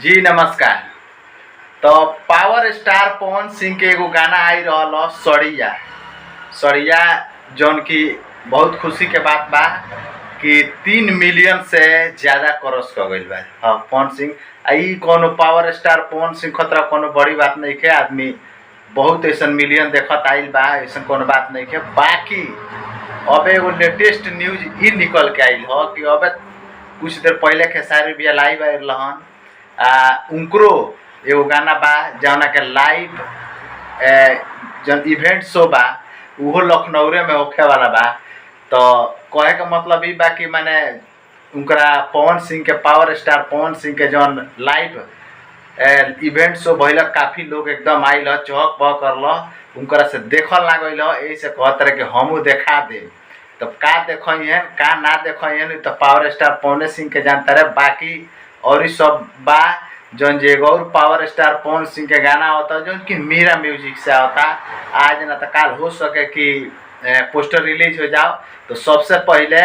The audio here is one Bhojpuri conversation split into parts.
जी नमस्कार। तो पावर स्टार पवन सिंह के एगो गाना आई रहा सड़िया सड़िया जौन की बहुत खुशी के बात बा कि 3 मिलियन से ज़्यादा क्रॉस कर गई बा। हाँ पवन सिंह आई कोनो पावर स्टार पवन सिंह खतरा कोनो बड़ी बात नहीं है। आदमी बहुत ऐसा मिलियन देखत आइल बा, ऐसा कोनो बात नहीं है। बाकी अब एगो लेटेस्ट न्यूज ई निकल के आइल हो कि अब कुछ देर पहले खेसारी भैया लाइव आयल रहन। उनको एगो गाना बा जौना के लाइव जन इवेंट शो बा उहो लखनऊ में होखे वाला बा। तो कहे का मतलब ई बा कि माने उनकरा पवन सिंह के पावर स्टार पवन सिंह के जौन लाइव इवेंट शो भइल काफ़ी लोग एकदम आइल चहक बह करल उनकरा से देखल ना गइल। यही से कहत रहे कि हमू देखा दे। तो का देखिए का ना देखिए तो पावर स्टार पवन सिंह के जानता रहे। बाकी और सब बा जौन जेगौर पावर स्टार पवन सिंह के गाना होता जौन कि मीरा म्यूजिक से होता। आज ना तो काल हो सके कि पोस्टर रिलीज हो जाओ। तो सबसे पहले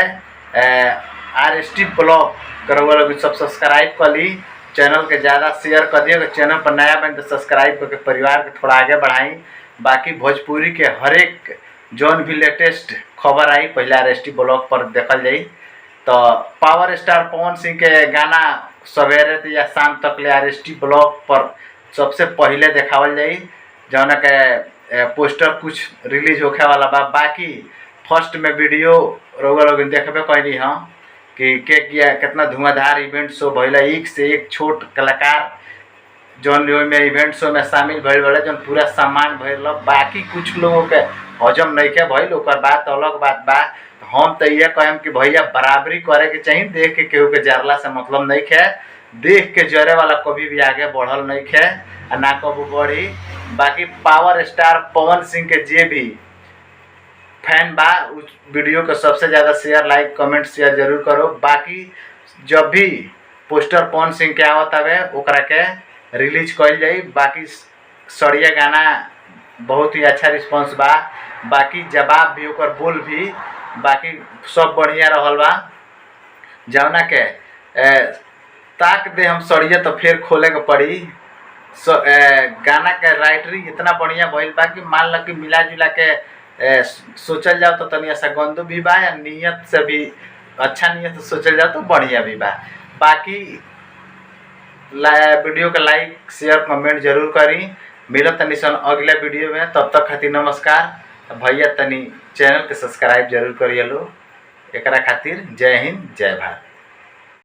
RST ब्लॉग करो लोग सब सब्सक्राइब कर ली, चैनल के ज़्यादा शेयर कर दिए। अगर चैनल पर नया बन तो सब्सक्राइब करके परिवार के थोड़ा आगे बढ़ाई। बाकी भोजपुरी के हर एक जौन भी लेटेस्ट खबर आई पहले RST ब्लॉग पर देखल जाई। तो पावर स्टार पवन सिंह के गाना सवेरे या शाम तक ले RST ब्लॉग पर सबसे पहले देखावल जाई जौन के पोस्टर कुछ रिलीज होखे वाला बा। बाकी फर्स्ट में वीडियो रउआ लोग देखबे कैली हाँ कि किया कितना धुआंधार इवेंट शो भइल। एक से एक छोट कलाकार जौन में इवेंट शो में शामिल भइल बड़े जौन पूरा सामान भइल। बाकी कुछ लोगों के हजम नहीं के भइल ओकर बात अलग बात बा। हम तो ये कहम कि भैया बराबरी करे के चाहिए। देख के केहू के जरला से मतलब नहीं है। देख के जरे वाला कभी भी आगे बढ़ल नहीं है ना कबू बढ़ी। बाकी पावर स्टार पवन सिंह के जे भी फैन बा उस वीडियो को सबसे ज़्यादा शेयर लाइक कमेंट शेयर जरूर करो। बाकी जब भी पोस्टर पवन सिंह के आवत हवे ओकरा के रिलीज कल जाई। बाकी सड़िया गाना बहुत ही अच्छा रिस्पांस बा। बाकी जवाब भी ओकर बोल भी बाकी सब बढ़िया रहल बा। जौना के ताक दे हम सड़िया तो फिर खोले के पड़ी। गाना के राइटरी इतना बढ़िया भइल बा कि मान लो कि मिला जुला के सोचल जाओ तो तनिया सा गंदो भी बा या नियत से भी अच्छा नियत से सोचल जाओ तो बढ़िया भी बा। बाकी वीडियो का लाइक शेयर कमेंट जरूर करी। मिलो तनी सन अगले वीडियो में, तब तक खातिर नमस्कार। भैया तनी चैनल के सब्सक्राइब जरूर करिए लो। एकरा खातिर जय हिंद जय भारत।